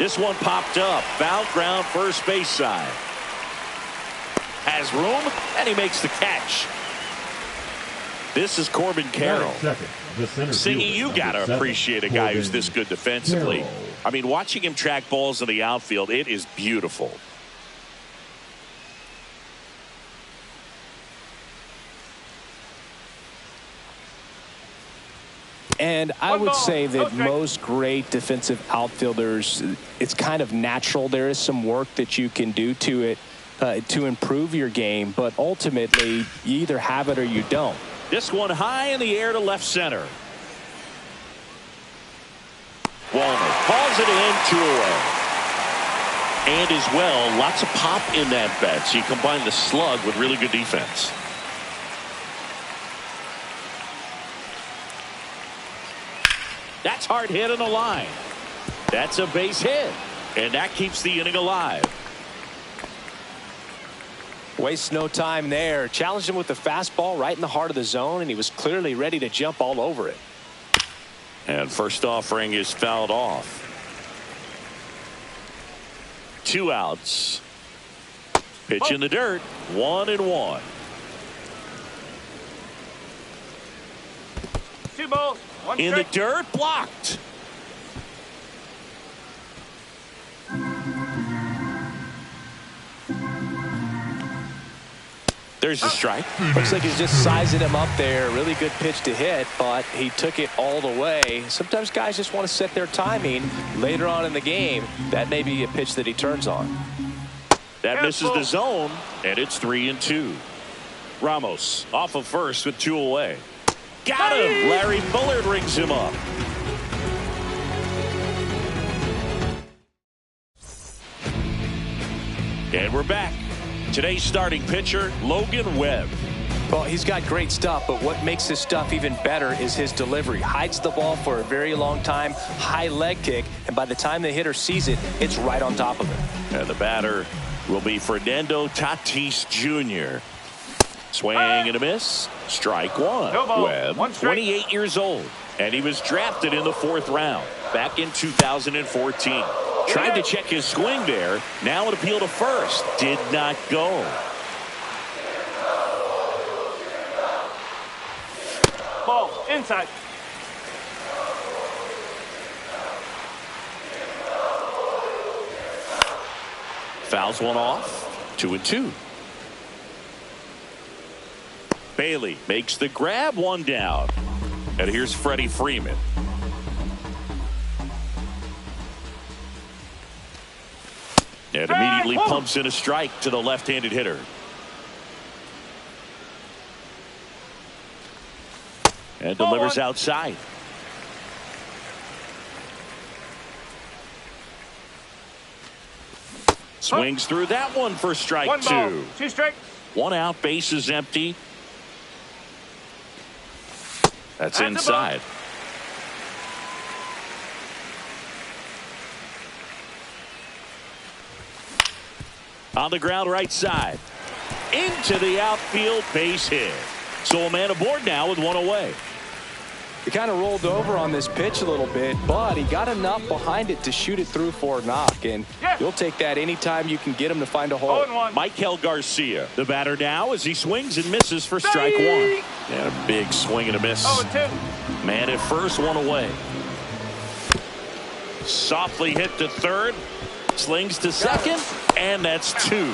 This one popped up. Foul ground, first base side. Has room, and he makes the catch. This is Corbin Carroll. Singy, you got to appreciate a guy who's this good defensively. I mean, watching him track balls in the outfield, it is beautiful. And I would say that most great defensive outfielders, it's kind of natural. There is some work that you can do to it to improve your game, but ultimately you either have it or you don't. This one high in the air to left center. Walner calls it in, 2 away. And as well, lots of pop in that bat. So you combine the slug with really good defense. That's hard hit on the line. That's a base hit. And that keeps the inning alive. Wastes no time there. Challenged him with the fastball right in the heart of the zone, and he was clearly ready to jump all over it. And first offering is fouled off. 2 outs. Pitch in the dirt. 1-1. 2 balls. In the dirt, blocked. There's a strike. Looks like he's just sizing him up there. Really good pitch to hit, but he took it all the way. Sometimes guys just want to set their timing later on in the game. That may be a pitch that he turns on. That misses the zone, and it's 3-2. Ramos off of first with 2 away. Got him. Larry Bullard rings him up. And we're back. Today's starting pitcher, Logan Webb. Well, he's got great stuff, but what makes his stuff even better is his delivery. Hides the ball for a very long time, high leg kick, and by the time the hitter sees it, it's right on top of him. And the batter will be Fernando Tatis Jr. Swing and a miss. Strike one. Webb, 28 years old, and he was drafted in the 4th round back in 2014. Tried to check his swing there. Now an appeal to first. Did not go. Ball inside. Fouls one off. 2-2. Bailey makes the grab, 1 down. And here's Freddie Freeman. And immediately pumps in a strike to the left-handed hitter. And delivers outside. Swings through that one for strike 1 2. ball, 2 strikes. 1 out, base is empty. That's inside. On the ground right side. Into the outfield, base hit. So a man aboard now with 1 away. He kind of rolled over on this pitch a little bit, but he got enough behind it to shoot it through for a knock. And you'll take that anytime you can get him to find a hole. Michael Garcia, the batter now as he swings and misses for strike 1. And a big swing and a miss. 0-2. Man at first, 1 away. Softly hit to third. Slings to second. And that's 2.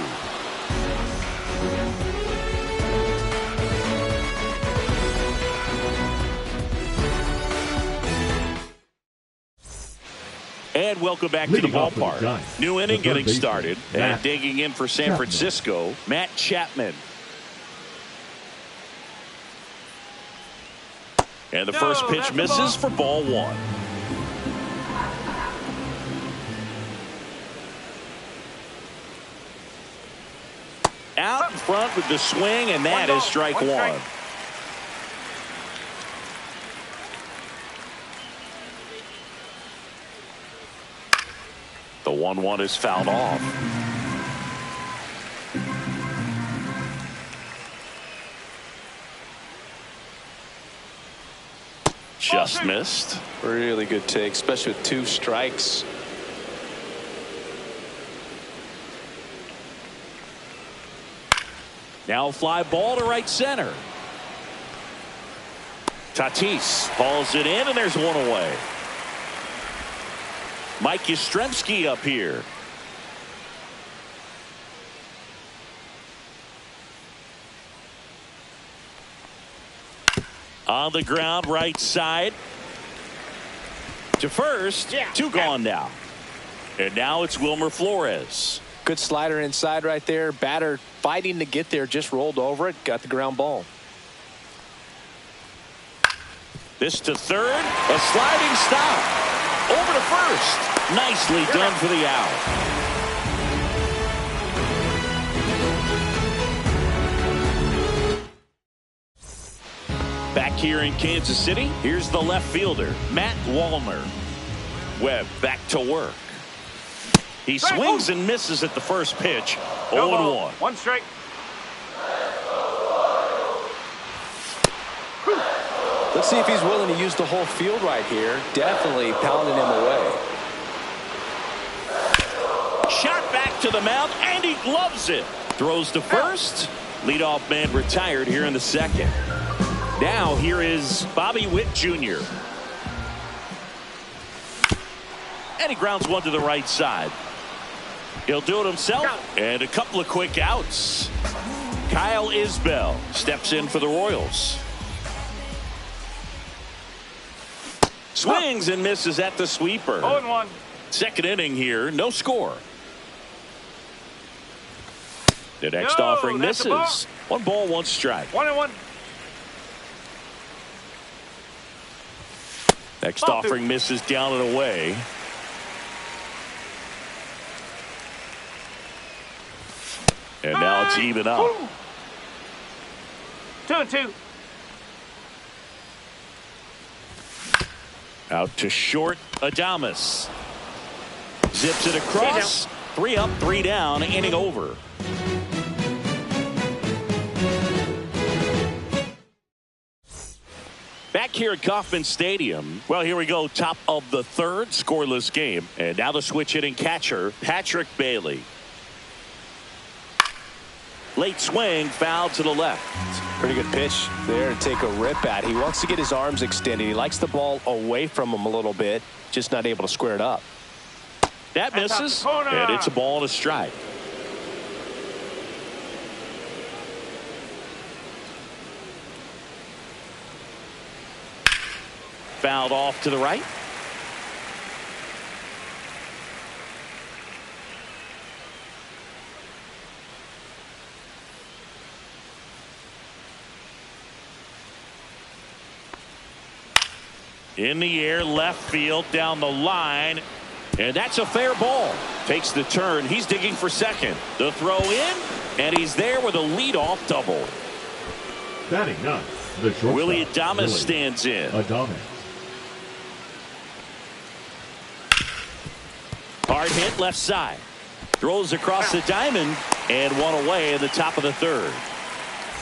And welcome back to the ballpark. New inning getting started. And digging in for San Francisco, Matt Chapman. And the first pitch misses for ball 1. Out in front with the swing, and that is strike 1. The 1-1 is fouled off. Just missed. Really good take, especially with 2 strikes. Now fly ball to right center. Tatis hauls it in, and there's one away. Mike Yastrzemski up here. On the ground, right side. To first. Two gone now. And now it's Wilmer Flores. Good slider inside right there. Batter fighting to get there. Just rolled over it. Got the ground ball. This to third. A sliding stop. Over to first. Nicely done for the out. Back here in Kansas City, here's the left fielder, Matt Wallner. Webb back to work. He swings and misses at the first pitch. 0-1. One strike. Let's see if he's willing to use the whole field right here. Definitely pounding him away. Shot back to the mound, and he gloves it. Throws to first. Leadoff man retired here in the second. Now here is Bobby Witt Jr. And he grounds one to the right side. He'll do it himself. And a couple of quick outs. Kyle Isbell steps in for the Royals. Swings and misses at the sweeper. 0-1. Second inning here, no score. The next offering misses. 1 ball, 1 strike. 1-1. Next offering misses down and away. And now it's even up. 2-2. Out to short, Adames. Zips it across. 3 up, 3 down, inning over. Back here at Kauffman Stadium. Well, here we go. Top of the third, scoreless game. And now the switch hitting catcher, Patrick Bailey. Late swing, foul to the left. Pretty good pitch there to take a rip at. He wants to get his arms extended. He likes the ball away from him a little bit. Just not able to square it up. That misses. And it's a ball and a strike. Fouled off to the right. In the air, left field, down the line. And that's a fair ball. Takes the turn. He's digging for second. The throw in, and he's there with a leadoff double. Batting ninth, the shortstop, Willy Adames stands in. Adames. Hard hit left side. Throws across the diamond, and one away in the top of the third.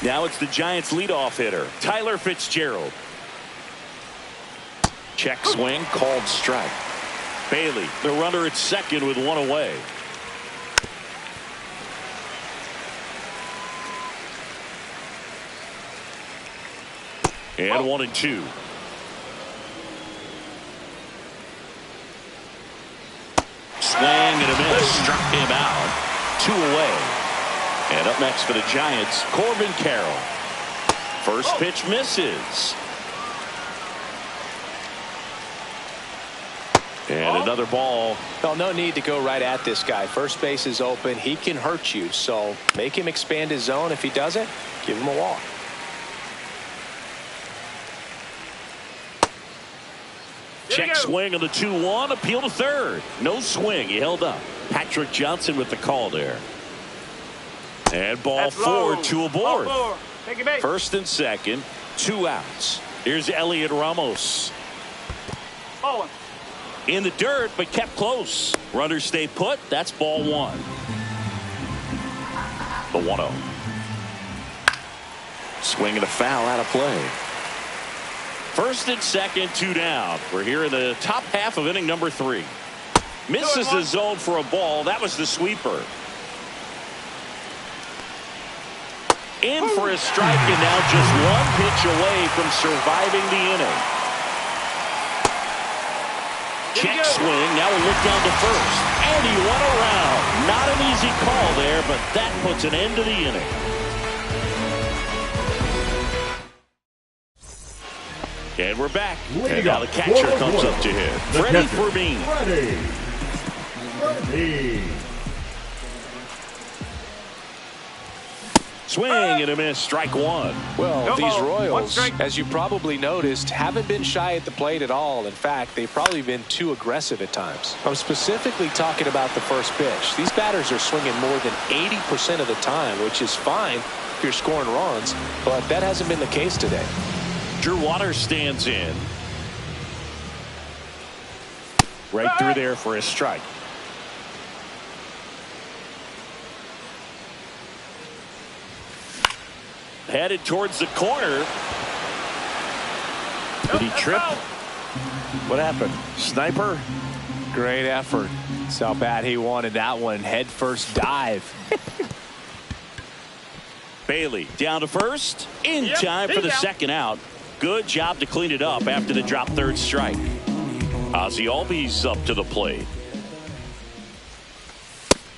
Now it's the Giants' leadoff hitter, Tyler Fitzgerald. Check swing, called strike. Bailey, the runner at second with one away. And 1-2. Swing and a miss. Struck him out. 2 away. And up next for the Giants, Corbin Carroll. First pitch misses. And another ball. Well, no need to go right at this guy. First base is open. He can hurt you. So make him expand his zone. If he doesn't, give him a walk. Check swing on the 2-1. Appeal to third. No swing. He held up. Patrick Johnson with the call there. And ball 4, 2 aboard. First and second, 2 outs. Here's Elliot Ramos. Ball 1. In the dirt, but kept close. Runners stay put. That's ball 1. The 1-0. Swing and a foul out of play. First and second, 2 down. We're here in the top half of inning number 3. Misses the zone for a ball. That was the sweeper. In for a strike, and now just one pitch away from surviving the inning. Check swing. Now a look down to first. And he went around. Not an easy call there, but that puts an end to the inning. And we're back. And now the catcher comes up to hit. Freddie Fermin. Swing and a miss, strike one. Well, these Royals, as you probably noticed, haven't been shy at the plate at all. In fact, they've probably been too aggressive at times. I'm specifically talking about the first pitch. These batters are swinging more than 80% of the time, which is fine if you're scoring runs, but that hasn't been the case today. Drew Waters stands in. Right through there for a strike. Headed towards the corner. Did he trip? What happened? Sniper? Great effort. That's how bad he wanted that one. Head first dive. Bailey down to first. In time for the second out. Good job to clean it up after the drop third strike. Ozzie Albies up to the plate.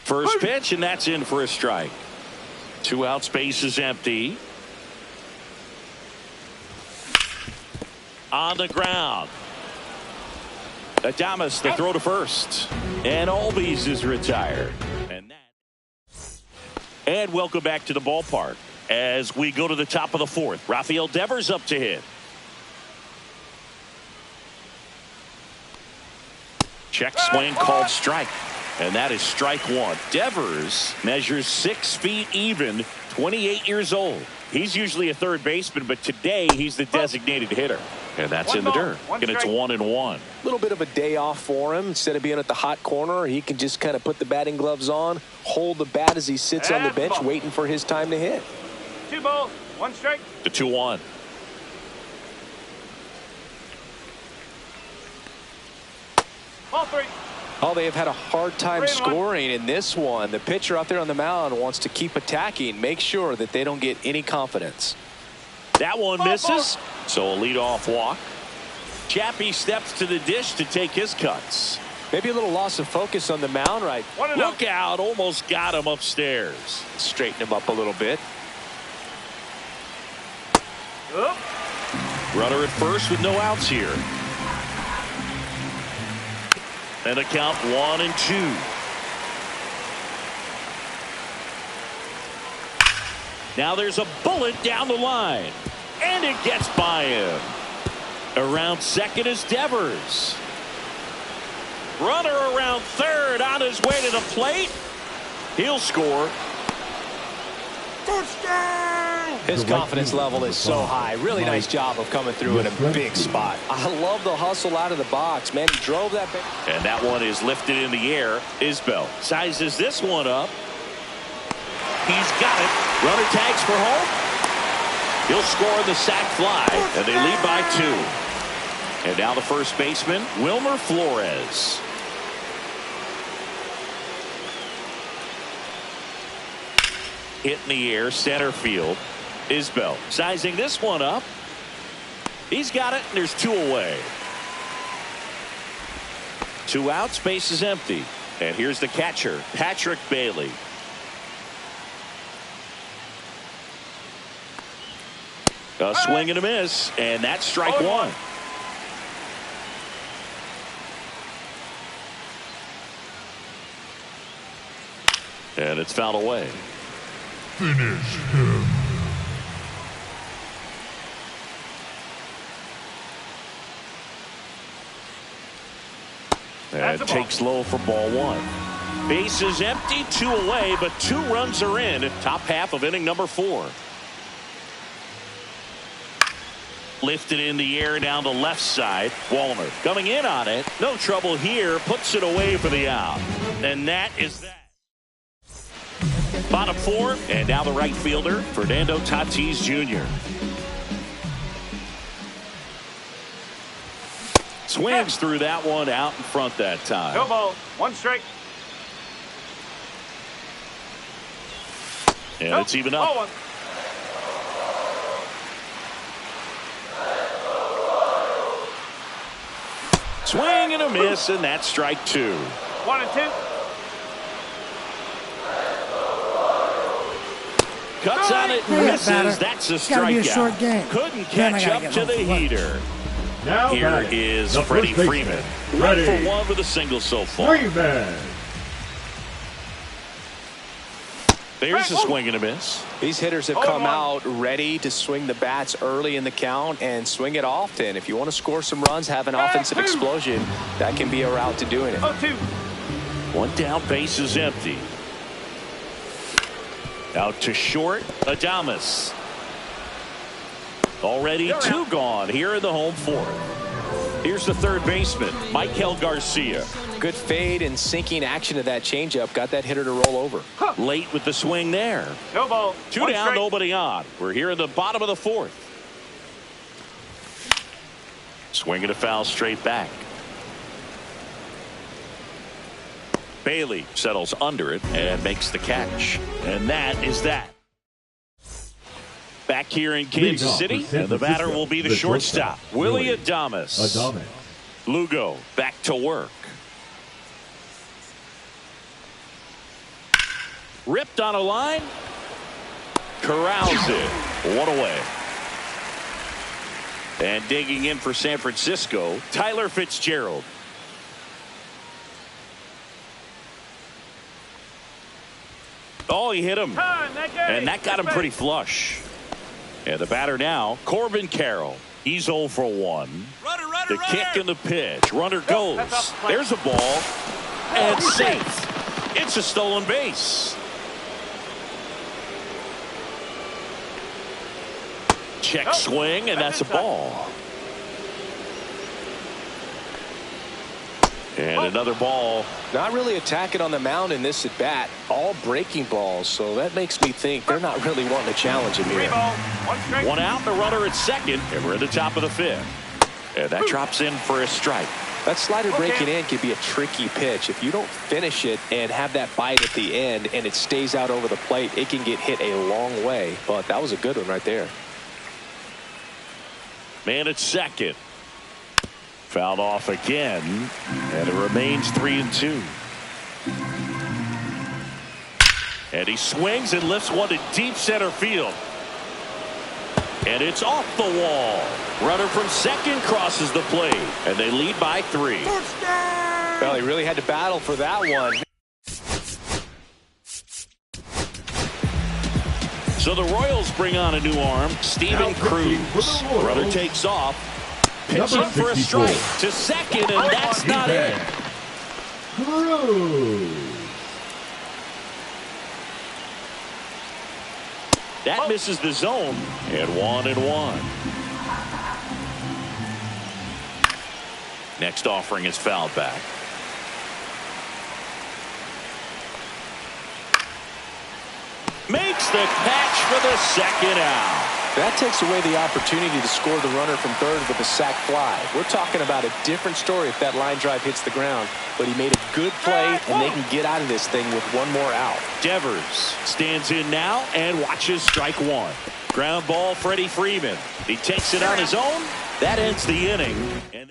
First pitch, and that's in for a strike. 2 outs, base is empty. On the ground. Adames, the throw to first. And Albies is retired. And welcome back to the ballpark as we go to the top of the fourth. Rafael Devers up to hit. Check swing called strike. And that is strike one. Devers measures 6 feet even, 28 years old. He's usually a third baseman, but today he's the designated hitter. And that's in the dirt. And it's 1-1. A little bit of a day off for him. Instead of being at the hot corner, he can just kind of put the batting gloves on, hold the bat as he sits on the bench, waiting for his time to hit. 2 balls, 1 strike. The 2-1. Ball 3. Oh, they have had a hard time scoring in this one. The pitcher out there on the mound wants to keep attacking, make sure that they don't get any confidence. That one misses, so a leadoff walk. Chappie steps to the dish to take his cuts. Maybe a little loss of focus on the mound right. Look out, almost got him upstairs. Straighten him up a little bit. Runner at first with no outs here. And a count 1-2. Now there's a bullet down the line. And it gets by him. Around second is Devers. Runner around third on his way to the plate. He'll score. His confidence level is so high. Really nice job of coming through in a big spot. I love the hustle out of the box, man. He drove that. And that one is lifted in the air. Isbell sizes this one up. He's got it. Runner tags for home. He'll score the sac fly, and they lead by 2. And now the first baseman, Wilmer Flores. Hit in the air, center field. Isbell sizing this one up. He's got it, and there's 2 away. 2 outs, base is empty. And here's the catcher, Patrick Bailey. A swing and a miss, and that's strike 1. And it's fouled away. Finish him. And takes low for ball 1. Base is empty, 2 away, but 2 runs are in. Top half of inning number 4. Lifted in the air down the left side. Wallner coming in on it. No trouble here. Puts it away for the out. And that is that. Bottom 4. And now the right fielder, Fernando Tatis Jr. Swings through that one out in front that time. 2 balls, 1 strike. And it's even up. Swing and a miss, and that's strike 2. 1 and 2. Cuts on it and misses. That's a strikeout. Couldn't catch up to the heater. Now Here is Freddie Freeman. 1 for 1 with a single so far. There's a swing and a miss. These hitters have come out ready to swing the bats early in the count and swing it often. If you want to score some runs, have an offensive explosion, that can be a route to doing it. 0-2. 1 down, base is empty. Out to short, Adames. Already 2 gone here in the home 4th. Here's the third baseman, Michael Garcia. Good fade and sinking action of that changeup. Got that hitter to roll over. Late with the swing there. No ball. 2 1 down, strike. nobody on. We're here in the bottom of the 4th. Swinging a foul straight back. Bailey settles under it and makes the catch. And that is that. Back here in Kansas City, and the batter will be the shortstop, Willie Adames. Lugo back to work. Ripped on a line. Corrals it. 1 away. And digging in for San Francisco, Tyler Fitzgerald. Oh, he hit him. And that got him pretty flush. And the batter now, Corbin Carroll. He's 0 for 1. The kick and the pitch. Runner goes. There's a ball. And safe. It's a stolen base. Check swing, and that's a ball. And another ball. Not really attacking on the mound in this at bat. All breaking balls, so that makes me think they're not really wanting to challenge him here. 1 strike. 1 out, the runner at second, and we're at the top of the 5th. And that drops in for a strike. That slider breaking in can be a tricky pitch. If you don't finish it and have that bite at the end and it stays out over the plate, it can get hit a long way. But that was a good one right there. Man at second. Fouled off again, and it remains 3-2. And he swings and lifts one to deep center field. And it's off the wall. Runner from second crosses the plate, and they lead by 3. Well, he really had to battle for that one. So the Royals bring on a new arm, Steven Cruz. Runner takes off. Pitching for a strike to second, and that's not it. That misses the zone, and 1-1. Next offering is fouled back. Makes the catch for the second out. That takes away the opportunity to score the runner from third with a sac fly. We're talking about a different story if that line drive hits the ground. But he made a good play, and they can get out of this thing with 1 more out. Devers stands in now and watches strike 1. Ground ball, Freddie Freeman. He takes it on his own. That ends the inning. And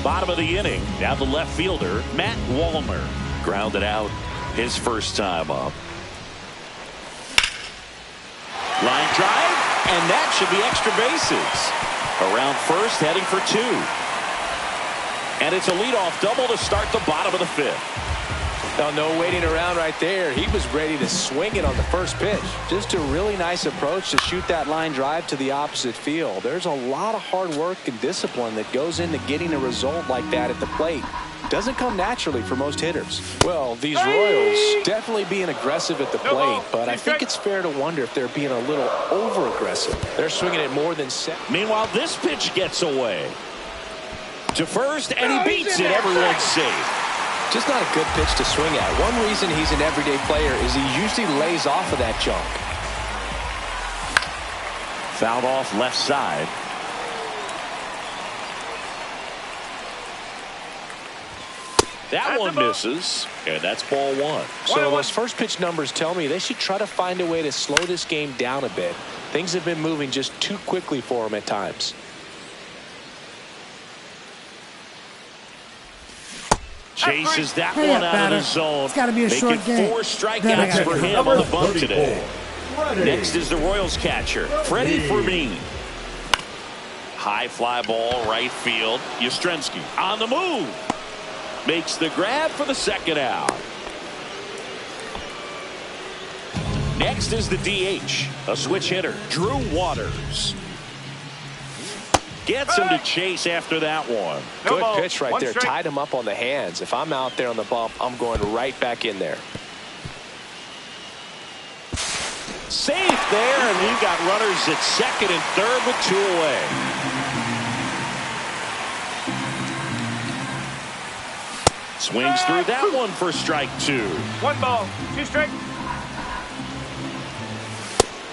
bottom of the inning, now the left fielder, Matt Wallner. Grounded out his first time up. Line drive, and that should be extra bases. Around first, heading for 2. And it's a leadoff double to start the bottom of the 5th. Now, no waiting around right there. He was ready to swing it on the first pitch. Just a really nice approach to shoot that line drive to the opposite field. There's a lot of hard work and discipline that goes into getting a result like that at the plate. Doesn't come naturally for most hitters. Well, these Royals definitely being aggressive at the plate, but I think it's fair to wonder if they're being a little over-aggressive. They're swinging it more than 7. Meanwhile, this pitch gets away to first, and he beats it. Everyone's safe. Just not a good pitch to swing at. One reason he's an everyday player is he usually lays off of that junk. Fouled off left side. That one misses, and that's ball 1. So those first pitch numbers tell me they should try to find a way to slow this game down a bit. Things have been moving just too quickly for them at times. Chases that one out of the zone. It's got to be a short game. 4 strikeouts for him on the bump today. Next is the Royals catcher, Freddie Fermin. High fly ball, right field. Yastrzemski on the move. Makes the grab for the second out. Next is the DH, a switch hitter, Drew Waters. Gets him to chase after that one. Good pitch right there. Tied him up on the hands. If I'm out there on the bump, I'm going right back in there. Safe there, and we've got runners at second and third with 2 away. Swings through that one for strike 2. 1 ball, 2 strikes.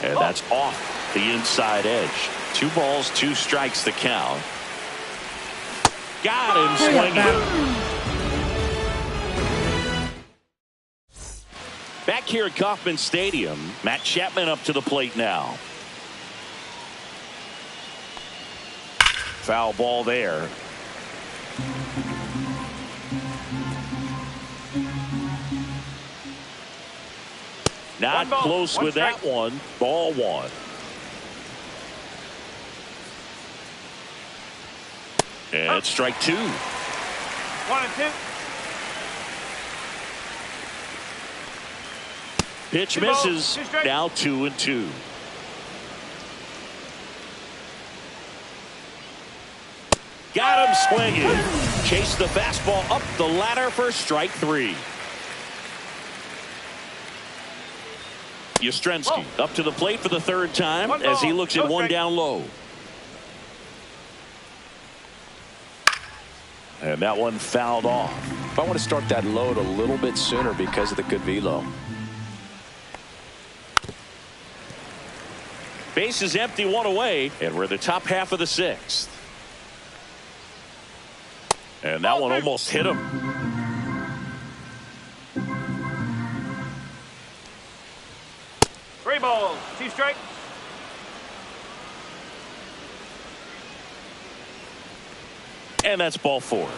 And that's off the inside edge. 2 balls, 2 strikes to count. Got him swinging. Back here at Kauffman Stadium, Matt Chapman up to the plate now. Foul ball there. Not close with that one. Ball 1. And it's strike 2. 1 and 2. Pitch misses. Now 2 and 2. Got him swinging. Chase the fastball up the ladder for strike 3. Yastrzemski up to the plate for the 3rd time as he looks at 1 down low. And that one fouled off. I want to start that load a little bit sooner because of the good velo. Base is empty, 1 away, and we're the top half of the 6th. And that one almost hit him. Three balls, 2 strikes. And that's ball 4.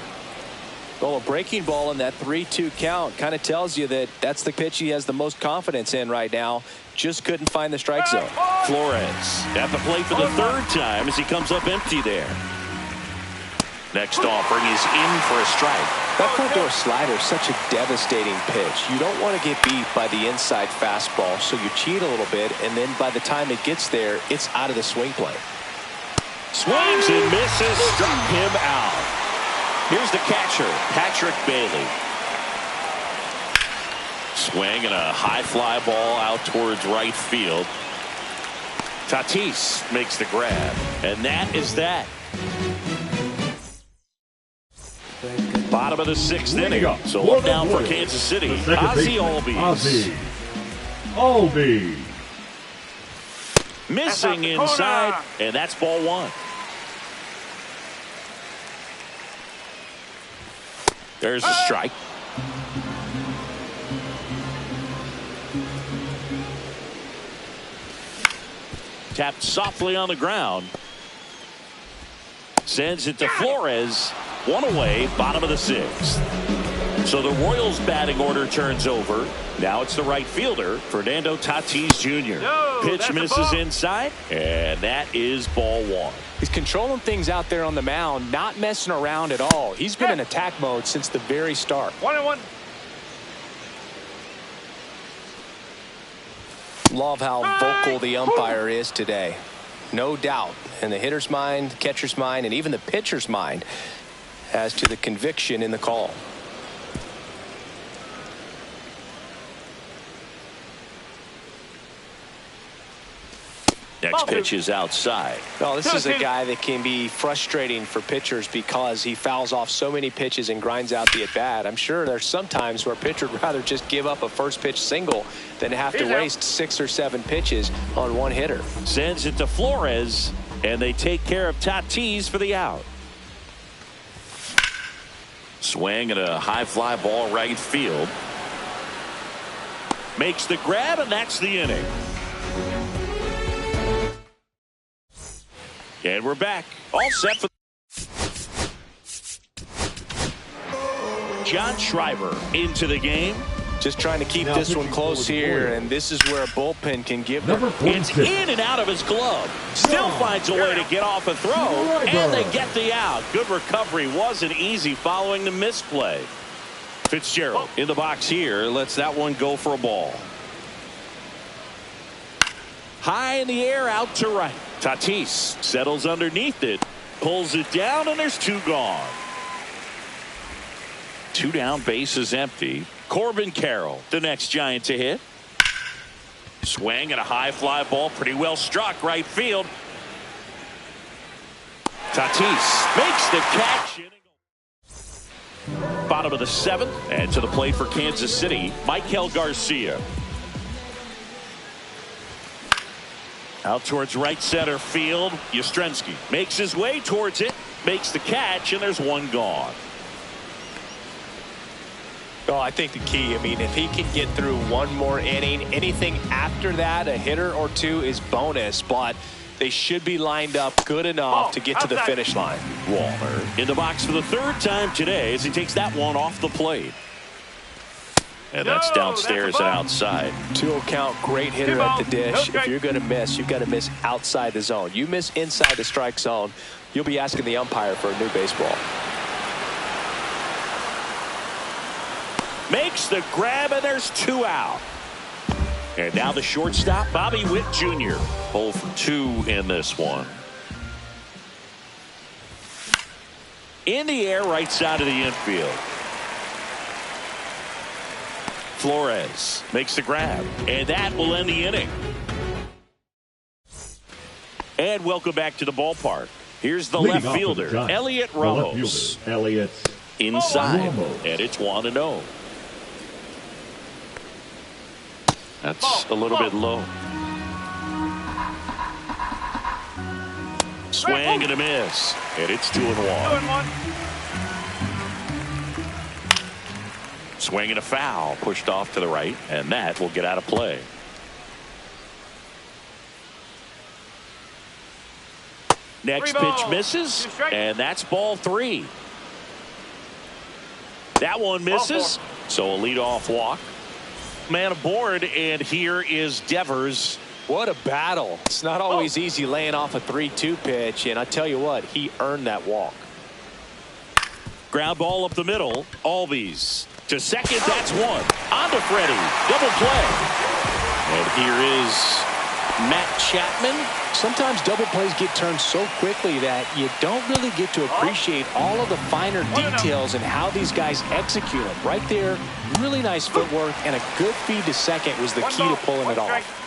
Well, a breaking ball in that 3-2 count kind of tells you that that's the pitch he has the most confidence in right now. Just couldn't find the strike zone. Flores at the plate for the 3rd time as he comes up empty there. Next offering is in for a strike. That front door slider is such a devastating pitch. You don't want to get beat by the inside fastball, so you cheat a little bit, and then by the time it gets there, it's out of the swing plane. Swings and misses, struck him out. Here's the catcher, Patrick Bailey. Swing and a high fly ball out towards right field. Tatis makes the grab, and that is that. Bottom of the 6th inning. So one down for Kansas City. Ozzie Albies. Albies. Missing inside, and that's ball 1. There's a strike. Tapped softly on the ground. Sends it to Flores. 1 away, bottom of the 6th. So the Royals batting order turns over. Now it's the right fielder, Fernando Tatis Jr. Pitch misses inside, and that is ball 1. He's controlling things out there on the mound, not messing around at all. He's been in attack mode since the very start. 1-1. Love how vocal the umpire is today. No doubt in the hitter's mind, catcher's mind, and even the pitcher's mind as to the conviction in the call. Next pitch is outside. Well, this is a guy that can be frustrating for pitchers because he fouls off so many pitches and grinds out the at-bat. I'm sure there's some times where a pitcher would rather just give up a first pitch single than have to waste 6 or 7 pitches on one hitter. Sends it to Flores, and they take care of Tatis for the out. Swing and a high fly ball right field. Makes the grab, and that's the inning. And we're back. All set for John Schreiber into the game. Just trying to keep this one close here, and this is where a bullpen can give them. It's in and out of his glove. Still finds a way to get off a throw, and they get the out. Good recovery. Wasn't easy following the misplay. Fitzgerald in the box here. Lets that one go for a ball. High in the air, out to right. Tatis settles underneath it, pulls it down, and there's two gone. Two down, bases empty. Corbin Carroll, the next Giant to hit. Swing and a high fly ball, pretty well struck right field. Tatis makes the catch. Bottom of the seventh, and to the plate for Kansas City, Michael Garcia. Out towards right center field. Yastrzemski makes his way towards it, makes the catch, and there's one gone. Oh, I think the key, if he can get through one more inning, anything after that, a hitter or two is bonus, but they should be lined up good enough to get to the finish line. Walner in the box for the third time today as he takes that one off the plate. And that's downstairs and outside. 2-0 count, great hitter at the dish. If you're going to miss, you've got to miss outside the zone. You miss inside the strike zone, you'll be asking the umpire for a new baseball. Makes the grab, and there's two out. And now the shortstop, Bobby Witt Jr. 0 for 2 in this one. In the air, right side of the infield. Flores makes the grab, and that will end the inning. And welcome back to the ballpark. Here's the left fielder, Elliot Ramos. Inside, and it's 1-0. That's a little bit low. Swing and a miss. And it's 2-1. Swing and a foul. Pushed off to the right. And that will get out of play. Next pitch misses. And that's ball 3. That one misses. So a leadoff walk. Man aboard, and here is Devers. What a battle. It's not always easy laying off a 3-2 pitch, and I tell you what, he earned that walk. Ground ball up the middle. Albies to second. That's one. On to Freddie. Double play. And here is Matt Chapman. Sometimes double plays get turned so quickly that you don't really get to appreciate all of the finer details and how these guys execute them. Right there, really nice footwork, and a good feed to second was the key to pulling it off.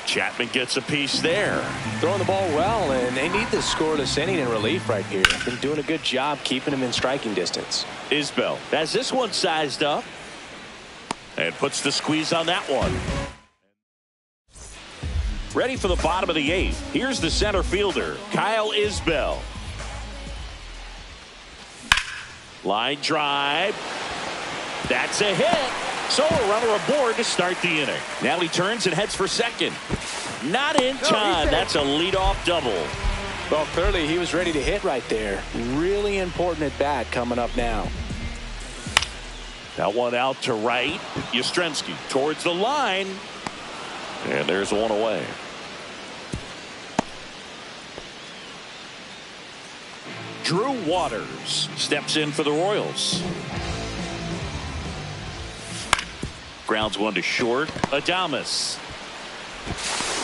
Chapman gets a piece there. Throwing the ball well, and they need this scoreless inning in relief right here. Been doing a good job keeping him in striking distance. Isbell has this one sized up and puts the squeeze on that one. Ready for the bottom of the 8th. Here's the center fielder, Kyle Isbell. Line drive. That's a hit. So a runner aboard to start the inning. Now he turns and heads for second. Not in time. That's a leadoff double. Well, clearly he was ready to hit right there. Really important at bat coming up now. That one out to right. Yastrzemski towards the line. And there's one away. Drew Waters steps in for the Royals. Grounds one to short. Adames.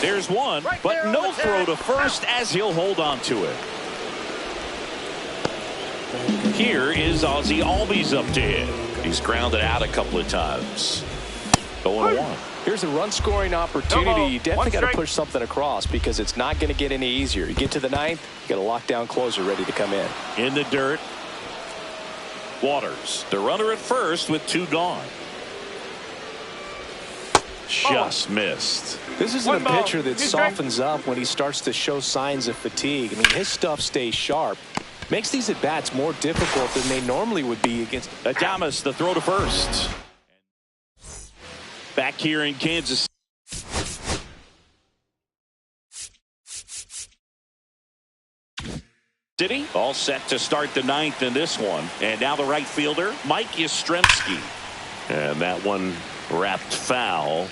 There's one, but no throw to first as he'll hold on to it. Here is Ozzie Albies up to hit. He's grounded out a couple of times. 0-1. Here's a run-scoring opportunity. You definitely got to push something across because it's not going to get any easier. You get to the 9th, you got a lockdown closer ready to come in. In the dirt. Waters, the runner at first with 2 gone. Just missed. This isn't a pitcher that softens up when he starts to show signs of fatigue. His stuff stays sharp. Makes these at-bats more difficult than they normally would be against. Adames, the throw to first. Back here in Kansas City, All set to start the ninth in this one. And now the right fielder, Mike Yastrzemski. And that one wrapped foul.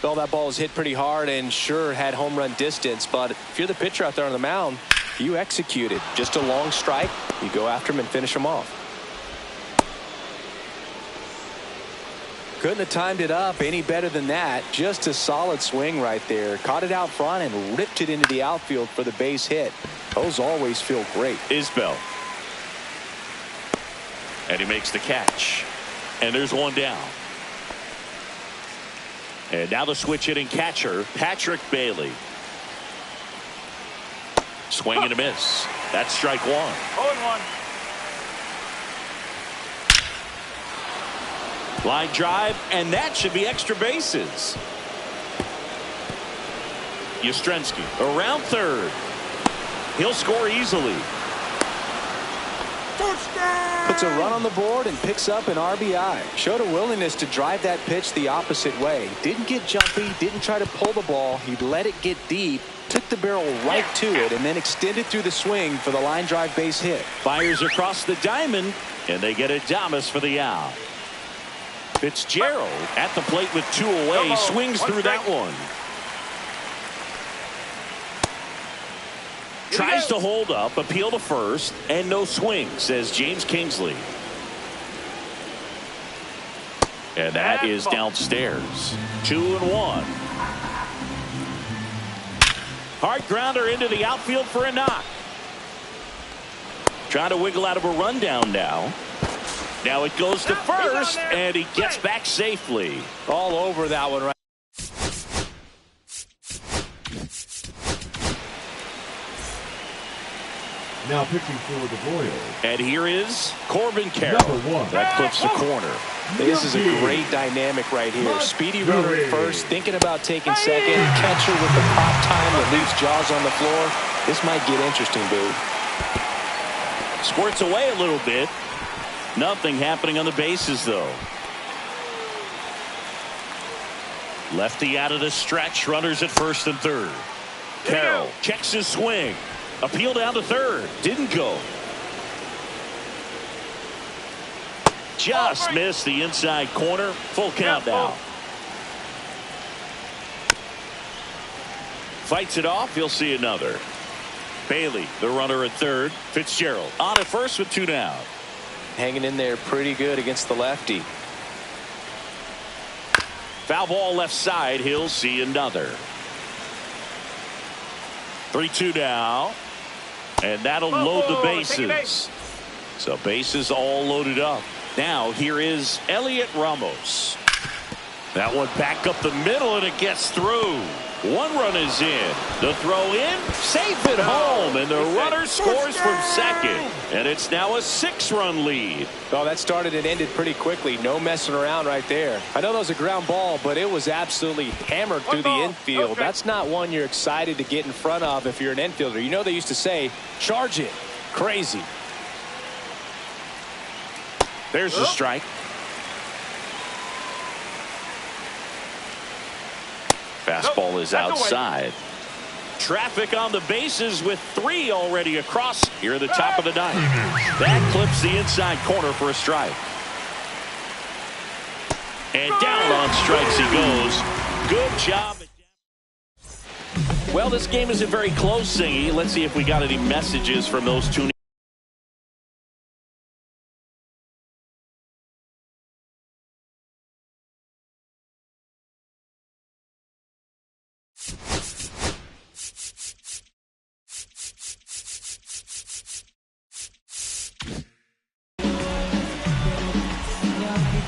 Well, that ball was hit pretty hard and sure had home run distance. But if you're the pitcher out there on the mound, you execute it. Just a long strike. You go after him and finish him off. Couldn't have timed it up any better than that. Just a solid swing right there. Caught it out front and ripped it into the outfield for the base hit. Those always feel great. Isbell. And he makes the catch. And there's one down. And now the switch hitting catcher, Patrick Bailey. Swing and a miss. That's strike one. 0-1. Line drive, and that should be extra bases. Yastrzemski around third. He'll score easily. Puts a run on the board and picks up an RBI. Showed a willingness to drive that pitch the opposite way. Didn't get jumpy, didn't try to pull the ball. He let it get deep, took the barrel right to it, and then extended through the swing for the line drive base hit. Fires across the diamond, and they get Adames for the out. Fitzgerald at the plate with two away, swings through that one. Tries to hold up, appeal to first, and no swing, says James Kingsley. And that is downstairs. 2-1. Hard grounder into the outfield for a knock. Trying to wiggle out of a rundown now. Now it goes to first, and he gets back safely. All over that one right. Now pitching for the Royals. And here is Corbin Carroll. #1. That clips the corner. This is a great dynamic right here. Speedy runner at first, thinking about taking second. Catcher with the pop time that leaves Jaws on the floor. This might get interesting, dude. Squirts away a little bit. Nothing happening on the bases, though. Lefty out of the stretch. Runners at first and third. Carroll checks his swing. Appeal down to third. Didn't go. Just missed the inside corner. Full count now. Fights it off. He'll see another. Bailey, the runner at third. Fitzgerald on at first with two down. Hanging in there pretty good against the lefty. Foul ball left side. He'll see another. 3-2 now. And that'll load the bases. So bases all loaded up. Now here is Elliot Ramos. That one back up the middle, and it gets through. One run is in. The throw in, safe at home, and the runner scores from second. And it's now a 6-run lead. Oh, that started and ended pretty quickly. No messing around right there. I know that was a ground ball, but it was absolutely hammered through the infield. That's not one you're excited to get in front of if you're an infielder. You know they used to say, charge it. Crazy. There's the strike. Fastball is outside. Traffic on the bases with 3 already across here at the top of the ninth. That clips the inside corner for a strike. And down on strikes he goes. Good job. Well, this game isn't very close, Singy. Let's see if we got any messages from those two.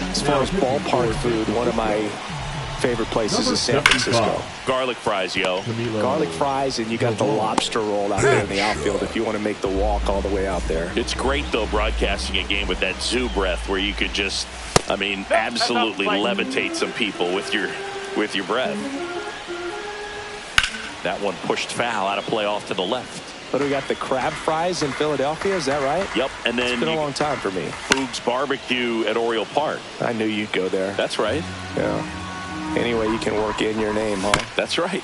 As far as ballpark food, one of my favorite places is San Francisco. Garlic fries, yo. Garlic fries, and you got the lobster roll out there in the outfield if you want to make the walk all the way out there. It's great, though, broadcasting a game with that zoo breath where you could just, I mean, absolutely levitate some people with your breath. That one pushed foul out of play off to the left. But we got the crab fries in Philadelphia, is that right? Yep, and then it's been a long time for me. Foog's Barbecue at Oriole Park. I knew you'd go there. That's right. Yeah. Anyway, you can work in your name, huh? That's right.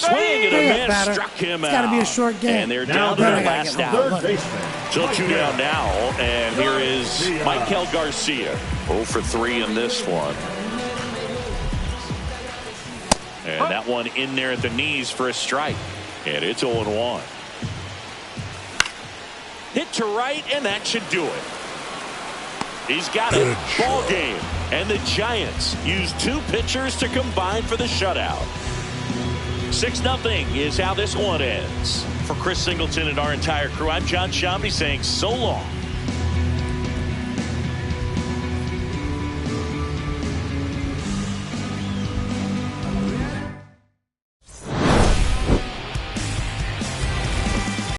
Swing and a miss. Struck him out. It's got to be a short game. And they're down to their last out. So 2 down now. And here is Maikel Garcia. 0 for 3 in this one. And that one in there at the knees for a strike. And it's 0-1. Hit to right, and that should do it. He's got a ball game. And the Giants use 2 pitchers to combine for the shutout. 6-0 is how this one ends. For Chris Singleton and our entire crew, I'm John Shambi saying so long.